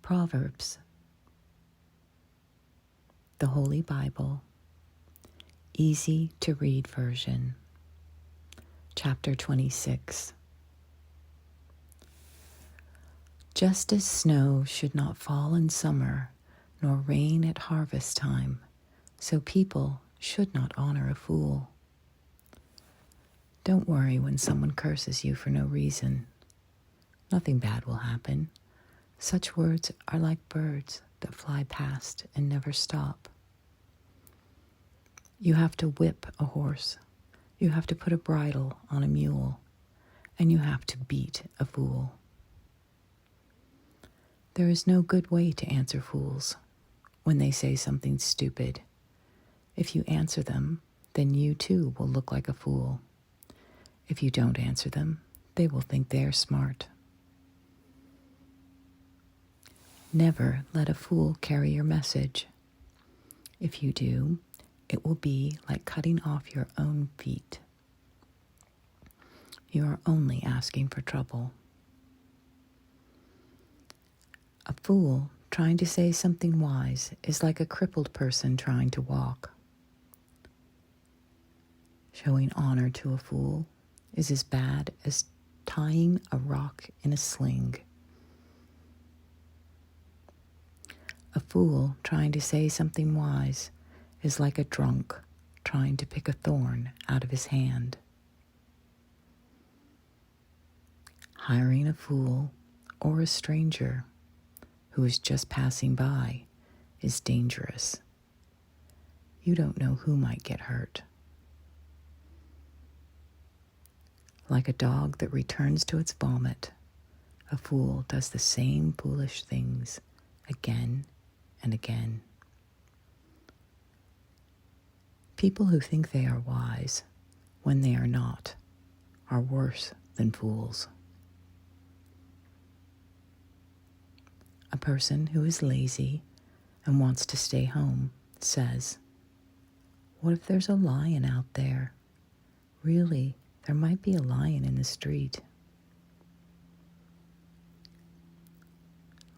Proverbs, the Holy Bible, easy to read version, chapter 26. Just as snow should not fall in summer, nor rain at harvest time, so people should not honor a fool. Don't worry when someone curses you for no reason. Nothing bad will happen. Such words are like birds that fly past and never stop. You have to whip a horse. You have to put a bridle on a mule. And you have to beat a fool. There is no good way to answer fools when they say something stupid. If you answer them, then you too will look like a fool. If you don't answer them, they will think they are smart. Never let a fool carry your message. If you do, it will be like cutting off your own feet. You are only asking for trouble. A fool trying to say something wise is like a crippled person trying to walk. Showing honor to a fool is as bad as tying a rock in a sling. A fool trying to say something wise is like a drunk trying to pick a thorn out of his hand. Hiring a fool or a stranger who is just passing by is dangerous. You don't know who might get hurt. Like a dog that returns to its vomit, a fool does the same foolish things again and again. People who think they are wise when they are not are worse than fools. A person who is lazy and wants to stay home says, "What if there's a lion out there? Really, there might be a lion in the street."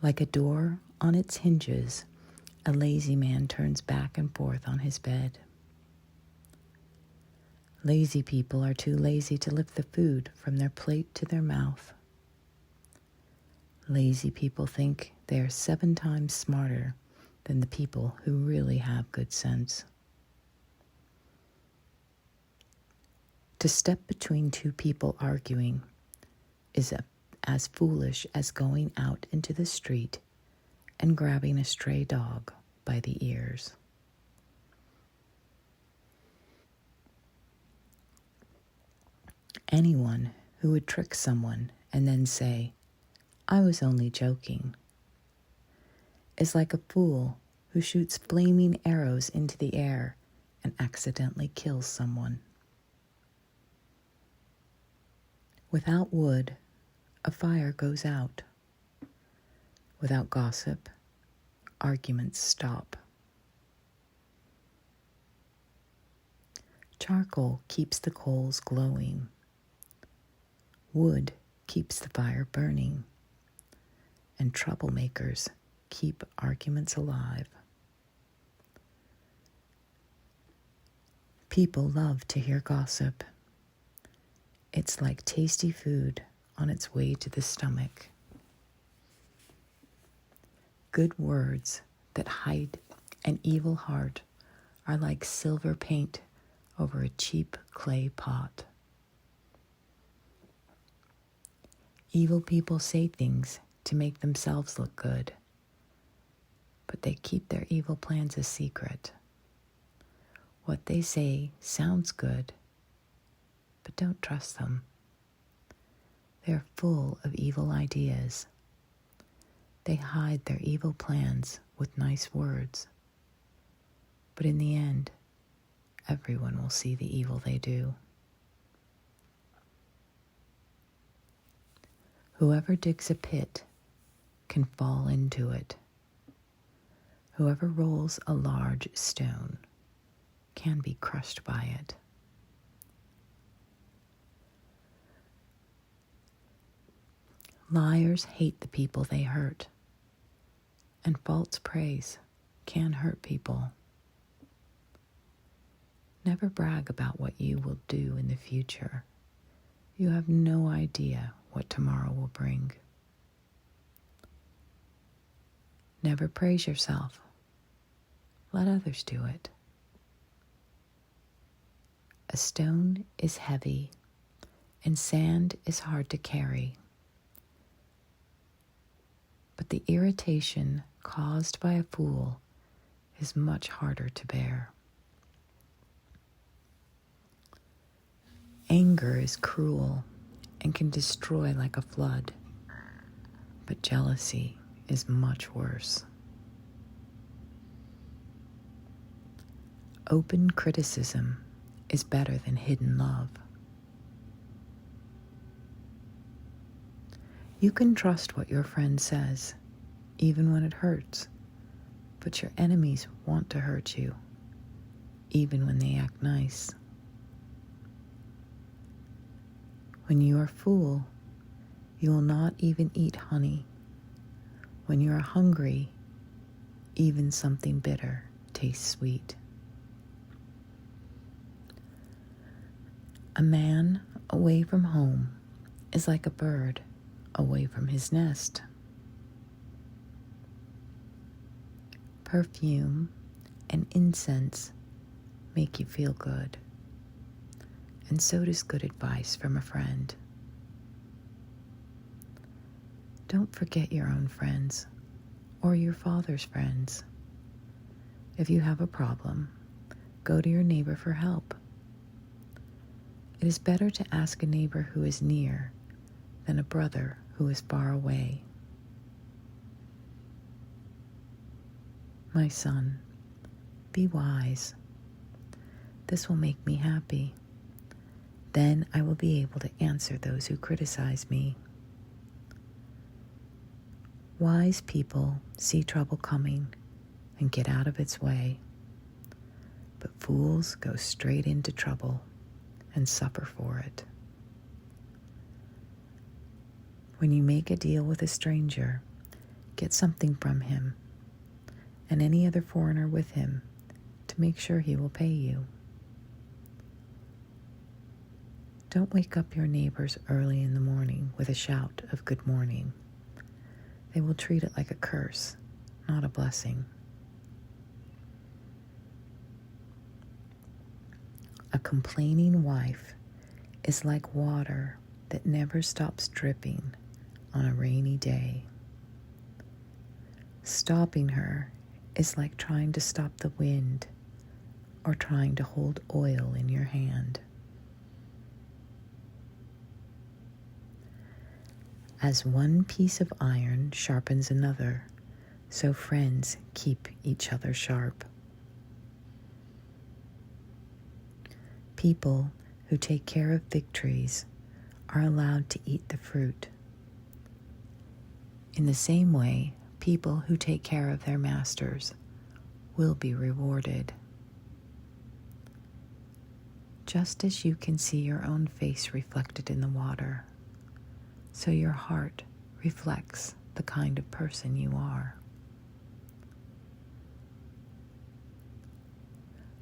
Like a door on its hinges, a lazy man turns back and forth on his bed. Lazy people are too lazy to lift the food from their plate to their mouth. Lazy people think they are 7 times smarter than the people who really have good sense. To step between two people arguing is as foolish as going out into the street and grabbing a stray dog by the ears. Anyone who would trick someone and then say, "I was only joking," is like a fool who shoots flaming arrows into the air and accidentally kills someone. Without wood, a fire goes out. Without gossip, arguments stop. Charcoal keeps the coals glowing. Wood keeps the fire burning. And troublemakers keep arguments alive. People love to hear gossip. It's like tasty food on its way to the stomach. Good words that hide an evil heart are like silver paint over a cheap clay pot. Evil people say things to make themselves look good, but they keep their evil plans a secret. What they say sounds good, but don't trust them. They're full of evil ideas. They hide their evil plans with nice words, but in the end, everyone will see the evil they do. Whoever digs a pit can fall into it. Whoever rolls a large stone can be crushed by it. Liars hate the people they hurt, and false praise can hurt people. Never brag about what you will do in the future. You have no idea what tomorrow will bring. Never praise yourself. Let others do it. A stone is heavy, and sand is hard to carry. But the irritation caused by a fool is much harder to bear. Anger is cruel and can destroy like a flood, but jealousy is much worse. Open criticism is better than hidden love. You can trust what your friend says, even when it hurts, but your enemies want to hurt you, even when they act nice. When you are full, you will not even eat honey. When you are hungry, even something bitter tastes sweet. A man away from home is like a bird away from his nest. Perfume and incense make you feel good, and so does good advice from a friend. Don't forget your own friends or your father's friends. If you have a problem, go to your neighbor for help. It is better to ask a neighbor who is near than a brother who is far away. My son, be wise. This will make me happy. Then I will be able to answer those who criticize me. Wise people see trouble coming and get out of its way, but fools go straight into trouble and suffer for it. When you make a deal with a stranger, get something from him and any other foreigner with him to make sure he will pay you. Don't wake up your neighbors early in the morning with a shout of good morning. They will treat it like a curse, not a blessing. A complaining wife is like water that never stops dripping on a rainy day. Stopping her is like trying to stop the wind or trying to hold oil in your hand. As one piece of iron sharpens another, so friends keep each other sharp. People who take care of fig trees are allowed to eat the fruit. In the same way, people who take care of their masters will be rewarded. Just as you can see your own face reflected in the water, so your heart reflects the kind of person you are.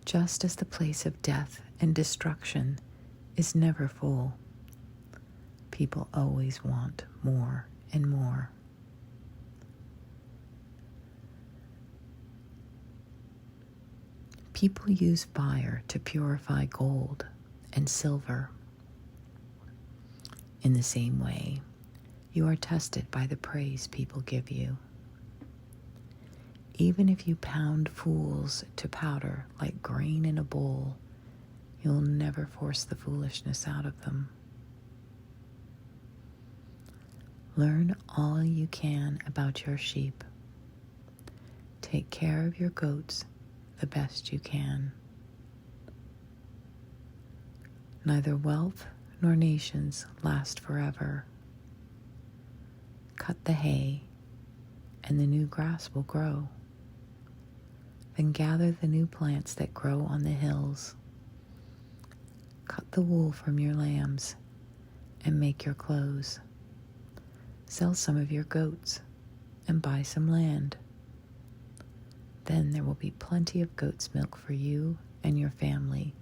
Just as the place of death and destruction is never full, people always want more and more. People use fire to purify gold and silver. In the same way, you are tested by the praise people give you. Even if you pound fools to powder like grain in a bowl, you'll never force the foolishness out of them. Learn all you can about your sheep. Take care of your goats the best you can. Neither wealth nor nations last forever. Cut the hay, and the new grass will grow. Then gather the new plants that grow on the hills. Cut the wool from your lambs and make your clothes. Sell some of your goats and buy some land. Then there will be plenty of goat's milk for you and your family,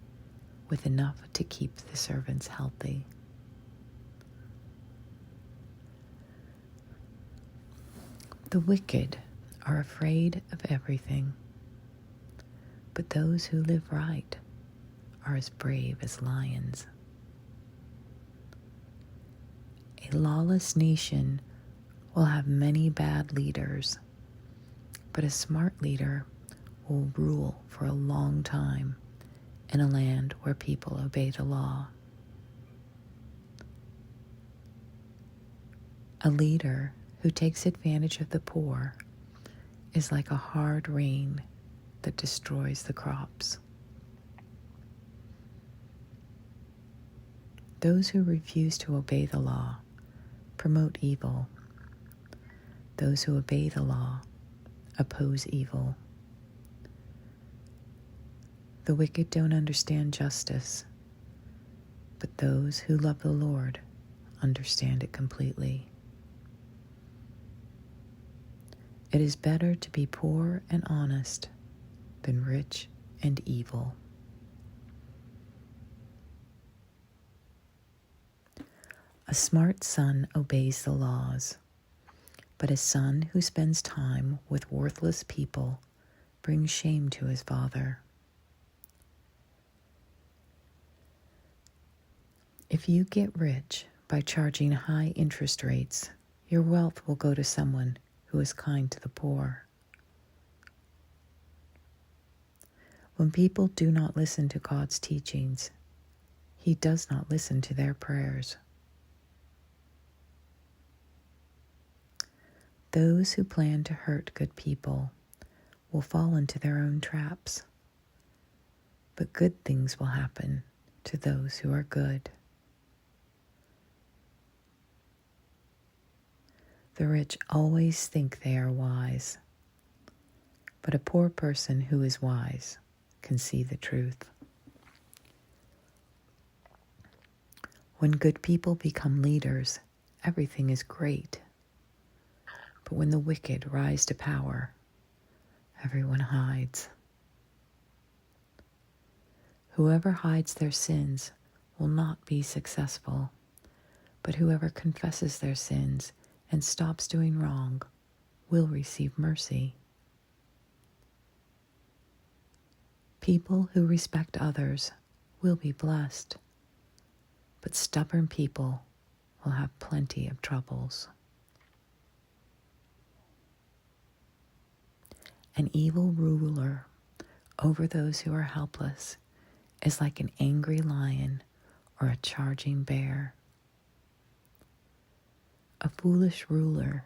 with enough to keep the servants healthy. The wicked are afraid of everything, but those who live right are as brave as lions. A lawless nation will have many bad leaders, but a smart leader will rule for a long time in a land where people obey the law. A leader who takes advantage of the poor is like a hard rain that destroys the crops. Those who refuse to obey the law promote evil. Those who obey the law oppose evil. The wicked don't understand justice, but those who love the Lord understand it completely. It is better to be poor and honest than rich and evil. A smart son obeys the laws, but a son who spends time with worthless people brings shame to his father. If you get rich by charging high interest rates, your wealth will go to someone who is kind to the poor. When people do not listen to God's teachings, He does not listen to their prayers. Those who plan to hurt good people will fall into their own traps, but good things will happen to those who are good. The rich always think they are wise, but a poor person who is wise can see the truth. When good people become leaders, everything is great. But when the wicked rise to power, everyone hides. Whoever hides their sins will not be successful, but whoever confesses their sins and stops doing wrong will receive mercy. People who respect others will be blessed, but stubborn people will have plenty of troubles. An evil ruler over those who are helpless is like an angry lion or a charging bear. A foolish ruler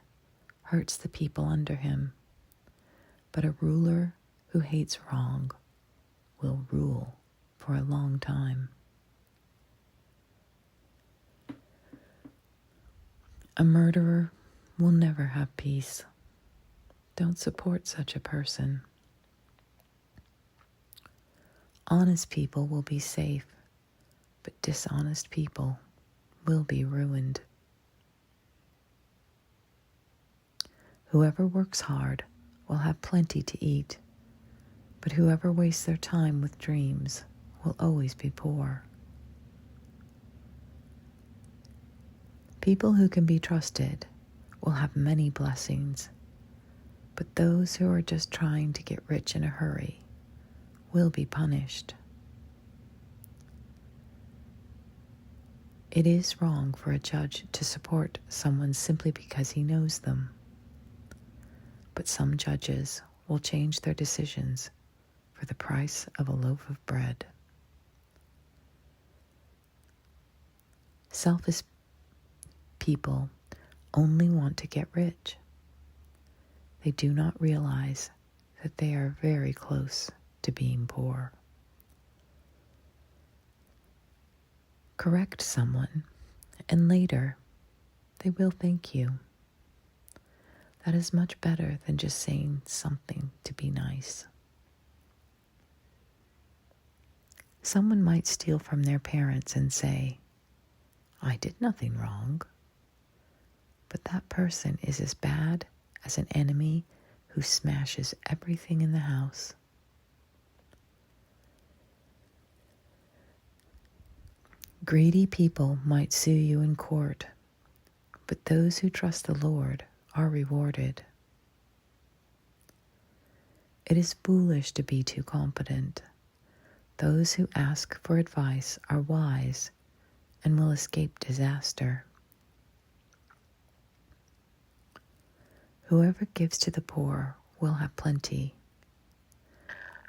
hurts the people under him, but a ruler who hates wrong will rule for a long time. A murderer will never have peace. Don't support such a person. Honest people will be safe, but dishonest people will be ruined. Whoever works hard will have plenty to eat, but whoever wastes their time with dreams will always be poor. People who can be trusted will have many blessings, but those who are just trying to get rich in a hurry will be punished. It is wrong for a judge to support someone simply because he knows them, but some judges will change their decisions for the price of a loaf of bread. Selfish people only want to get rich. They do not realize that they are very close to being poor. Correct someone, and later they will thank you. That is much better than just saying something to be nice. Someone might steal from their parents and say, "I did nothing wrong." But that person is as bad as an enemy who smashes everything in the house. Greedy people might sue you in court, but those who trust the Lord are rewarded. It is foolish to be too confident. Those who ask for advice are wise and will escape disaster. Whoever gives to the poor will have plenty.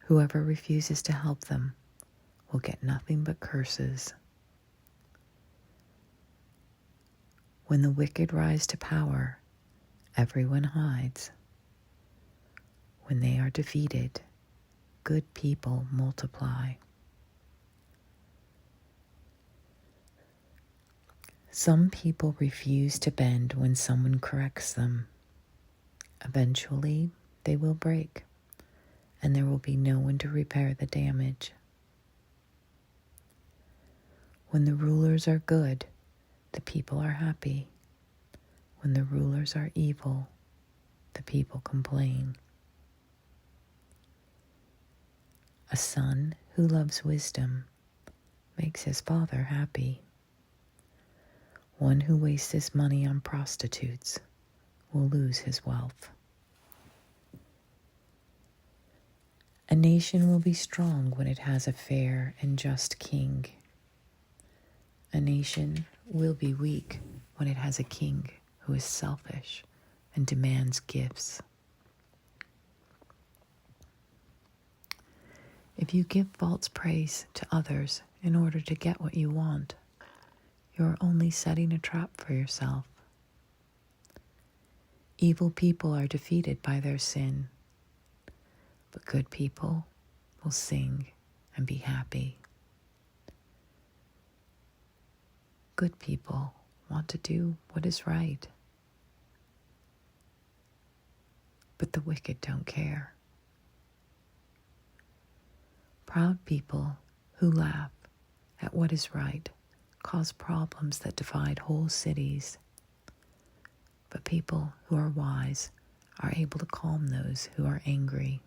Whoever refuses to help them will get nothing but curses. When the wicked rise to power, everyone hides. When they are defeated, good people multiply. Some people refuse to bend when someone corrects them. Eventually, they will break, and there will be no one to repair the damage. When the rulers are good, the people are happy. When the rulers are evil, the people complain. A son who loves wisdom makes his father happy. One who wastes his money on prostitutes will lose his wealth. A nation will be strong when it has a fair and just king. A nation will be weak when it has a king who is selfish and demands gifts. If you give false praise to others in order to get what you want, you are only setting a trap for yourself. Evil people are defeated by their sin, but good people will sing and be happy. Good people want to do what is right, but the wicked don't care. Proud people who laugh at what is right cause problems that divide whole cities, but people who are wise are able to calm those who are angry.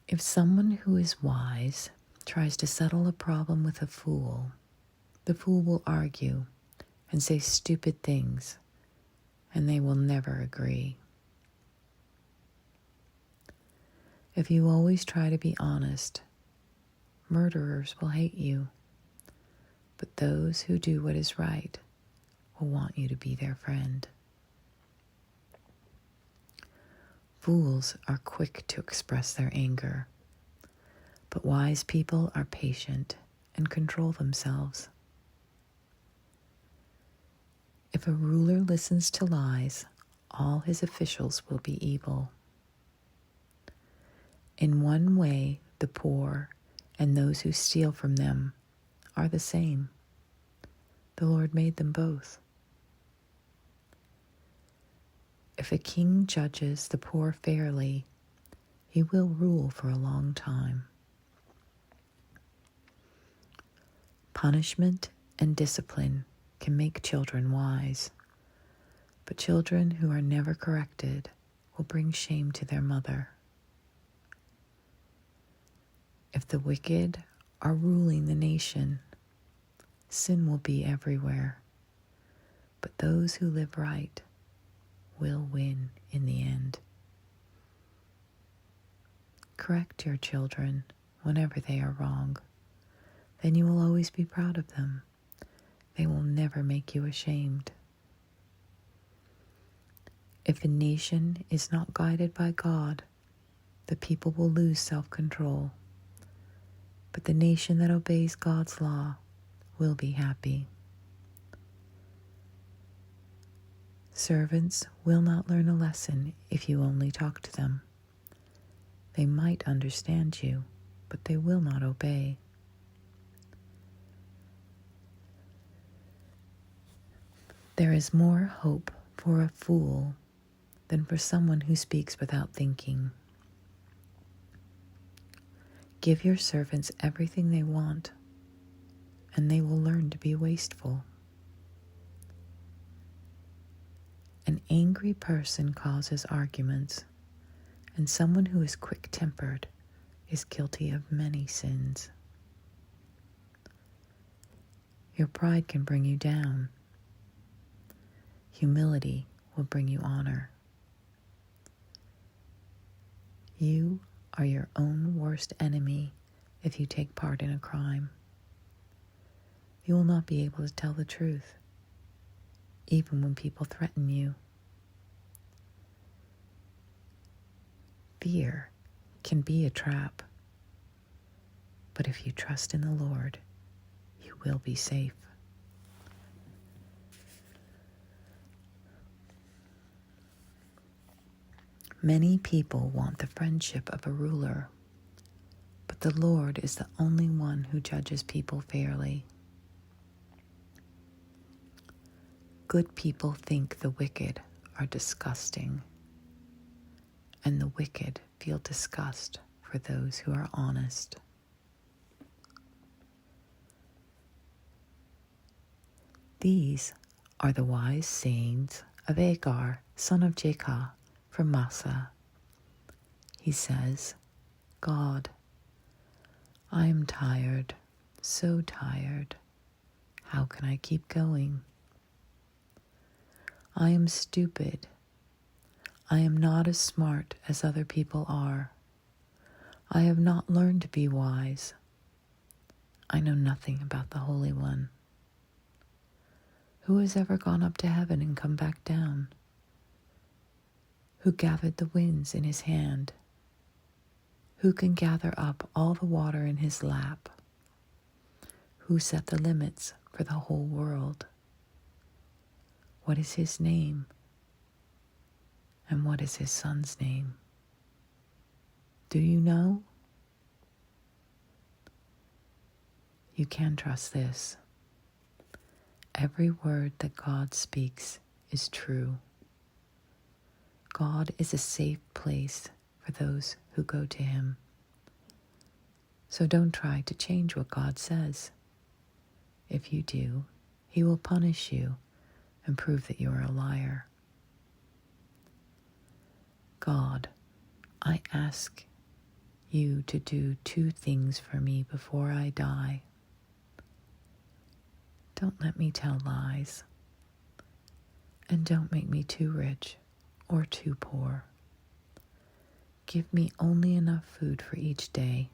If someone who is wise tries to settle a problem with a fool, the fool will argue and say stupid things, and they will never agree. If you always try to be honest, murderers will hate you, but those who do what is right will want you to be their friend. Fools are quick to express their anger, but wise people are patient and control themselves. If a ruler listens to lies, all his officials will be evil. In one way, the poor and those who steal from them are the same. The Lord made them both. If a king judges the poor fairly, he will rule for a long time. Punishment and discipline can make children wise, but children who are never corrected will bring shame to their mother. If the wicked are ruling the nation, sin will be everywhere, but those who live right will win in the end. Correct your children whenever they are wrong. Then you will always be proud of them. They will never make you ashamed. If a nation is not guided by God, the people will lose self-control. But the nation that obeys God's law will be happy. Servants will not learn a lesson if you only talk to them. They might understand you, but they will not obey. There is more hope for a fool than for someone who speaks without thinking. Give your servants everything they want, and they will learn to be wasteful. An angry person causes arguments, and someone who is quick-tempered is guilty of many sins. Your pride can bring you down. Humility will bring you honor. You are your own worst enemy if you take part in a crime. You will not be able to tell the truth, even when people threaten you. Fear can be a trap, but if you trust in the Lord, you will be safe. Many people want the friendship of a ruler, but the Lord is the only one who judges people fairly. Good people think the wicked are disgusting, and the wicked feel disgust for those who are honest. These are the wise sayings of Agar, son of Jacob, from Massa. He says, God, I am tired, so tired. How can I keep going? I am stupid. I am not as smart as other people are. I have not learned to be wise. I know nothing about the Holy One. Who has ever gone up to heaven and come back down? Who gathered the winds in his hand? Who can gather up all the water in his lap? Who set the limits for the whole world? What is his name? And what is his son's name? Do you know? You can trust this. Every word that God speaks is true. God is a safe place for those who go to him. So don't try to change what God says. If you do, he will punish you and prove that you are a liar. God, I ask you to do 2 things for me before I die. Don't let me tell lies, and don't make me too rich or too poor. Give me only enough food for each day.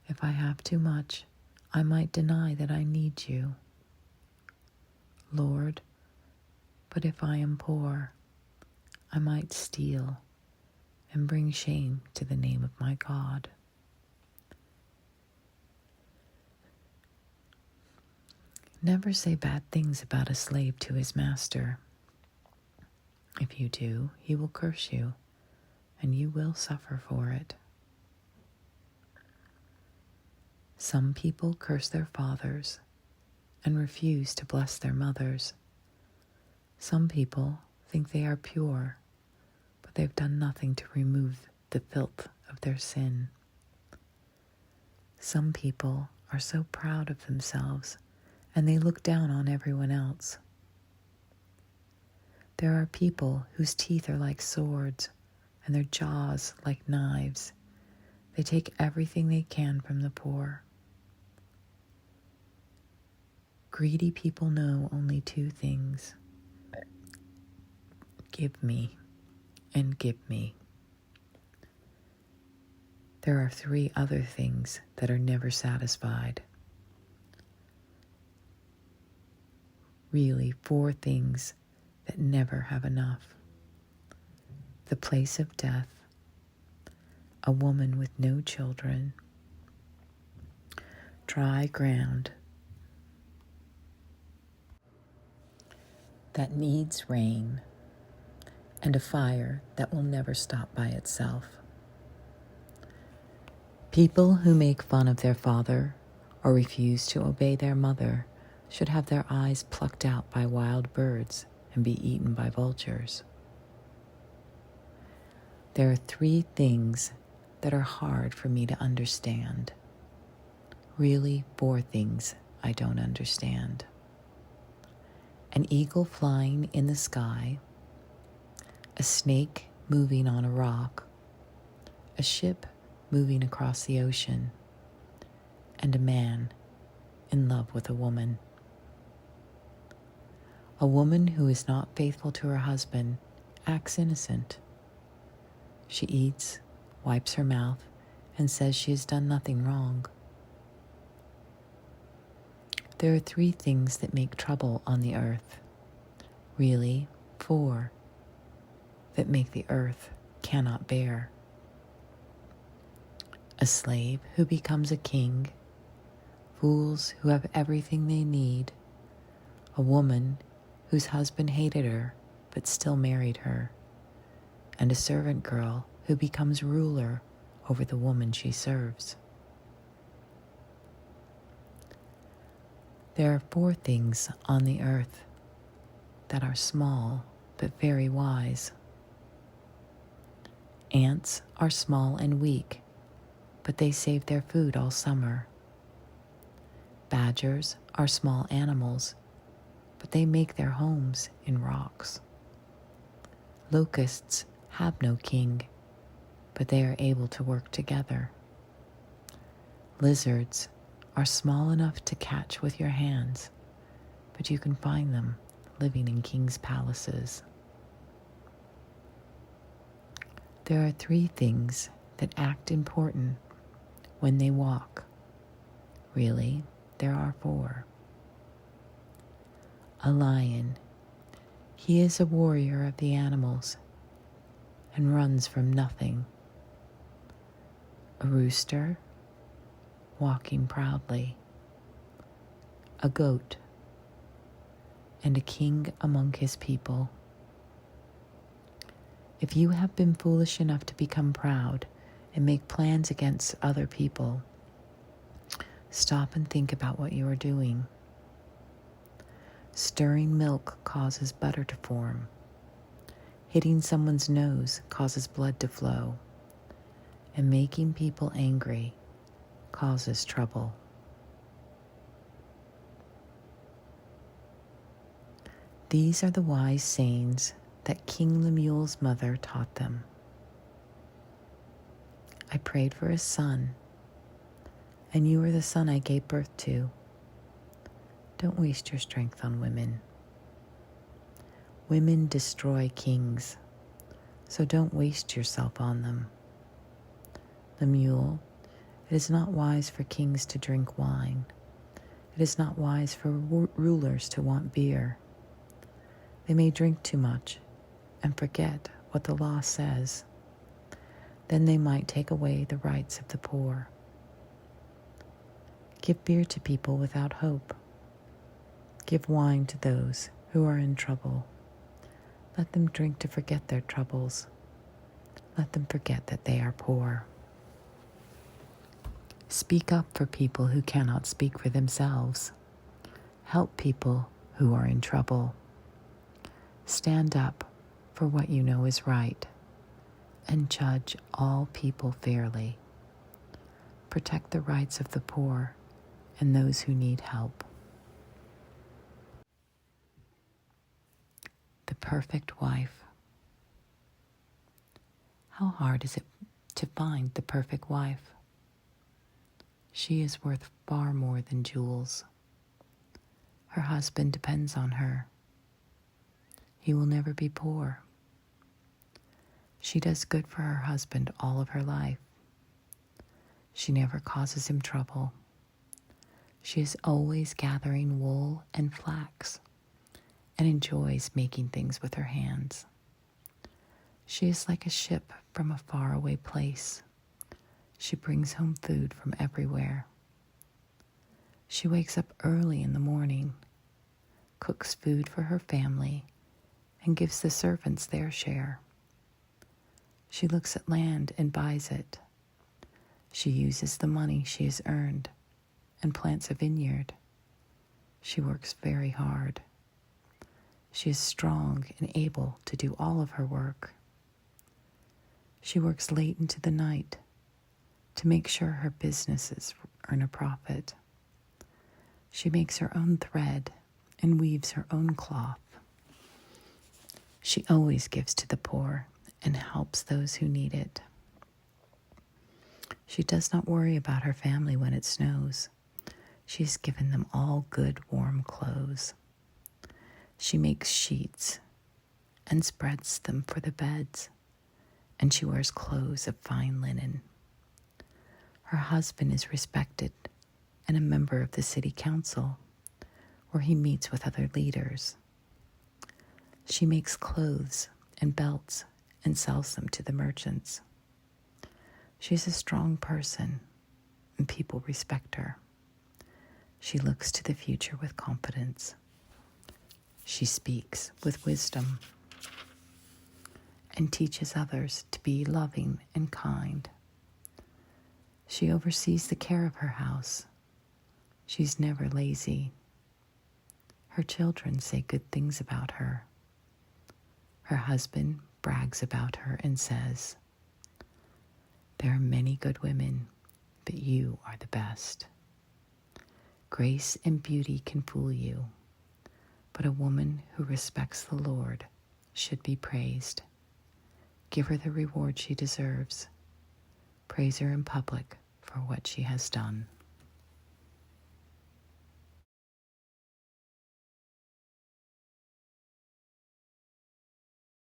If I have too much, I might deny that I need you. Lord, but if I am poor, I might steal and bring shame to the name of my God. Never say bad things about a slave to his master. If you do, he will curse you, and you will suffer for it. Some people curse their fathers and refuse to bless their mothers. Some people think they are pure, but they've done nothing to remove the filth of their sin. Some people are so proud of themselves, and they look down on everyone else. There are people whose teeth are like swords, and their jaws like knives. They take everything they can from the poor. Greedy people know only 2 things: give me and give me. There are 3 other things that are never satisfied. Really, 4 things that never have enough: the place of death, a woman with no children, dry ground that needs rain, and a fire that will never stop by itself. People who make fun of their father or refuse to obey their mother should have their eyes plucked out by wild birds and be eaten by vultures. There are 3 things that are hard for me to understand. Really, 4 things I don't understand. an eagle flying in the sky, a snake moving on a rock, a ship moving across the ocean, and a man in love with a woman. A woman who is not faithful to her husband acts innocent. She eats, wipes her mouth, and says she has done nothing wrong. There are 3 things that make trouble on the earth. Really, 4 that make the earth cannot bear. A slave who becomes a king, fools who have everything they need, a woman whose husband hated her but still married her, and a servant girl who becomes ruler over the woman she serves. There are 4 things on the earth that are small but very wise. Ants are small and weak, but they save their food all summer. Badgers are small animals, but they make their homes in rocks. Locusts have no king, but they are able to work together. Lizards are small enough to catch with your hands, but you can find them living in kings' palaces. There are 3 things that act important when they walk. Really, there are 4. A lion. He is a warrior of the animals and runs from nothing. A rooster, walking proudly. A goat, and a king among his people. If you have been foolish enough to become proud and make plans against other people, stop and think about what you are doing. Stirring milk causes butter to form. Hitting someone's nose causes blood to flow. And making people angry causes trouble. These are the wise sayings that King Lemuel's mother taught them. I prayed for a son, and you are the son I gave birth to. Don't waste your strength on women. Women destroy kings, so don't waste yourself on them. Lemuel, it is not wise for kings to drink wine. It is not wise for rulers to want beer. They may drink too much and forget what the law says. Then they might take away the rights of the poor. Give beer to people without hope. Give wine to those who are in trouble. Let them drink to forget their troubles. Let them forget that they are poor. Speak up for people who cannot speak for themselves. Help people who are in trouble. Stand up for what you know is right, and judge all people fairly. Protect the rights of the poor and those who need help. The perfect wife. How hard is it to find the perfect wife? She is worth far more than jewels. Her husband depends on her. He will never be poor. She does good for her husband all of her life. She never causes him trouble. She is always gathering wool and flax and enjoys making things with her hands. She is like a ship from a faraway place. She brings home food from everywhere. She wakes up early in the morning, cooks food for her family, and gives the servants their share. She looks at land and buys it. She uses the money she has earned and plants a vineyard. She works very hard. She is strong and able to do all of her work. She works late into the night to make sure her businesses earn a profit. She makes her own thread and weaves her own cloth. She always gives to the poor and helps those who need it. She does not worry about her family when it snows. She has given them all good, warm clothes. She makes sheets and spreads them for the beds, and she wears clothes of fine linen. Her husband is respected and a member of the city council, where he meets with other leaders. She makes clothes and belts and sells them to the merchants. She's a strong person, and people respect her. She looks to the future with confidence. She speaks with wisdom and teaches others to be loving and kind. She oversees the care of her house. She's never lazy. Her children say good things about her. Her husband brags about her and says, "There are many good women, but you are the best." Grace and beauty can fool you, but a woman who respects the Lord should be praised. Give her the reward she deserves. Praise her in public for what she has done.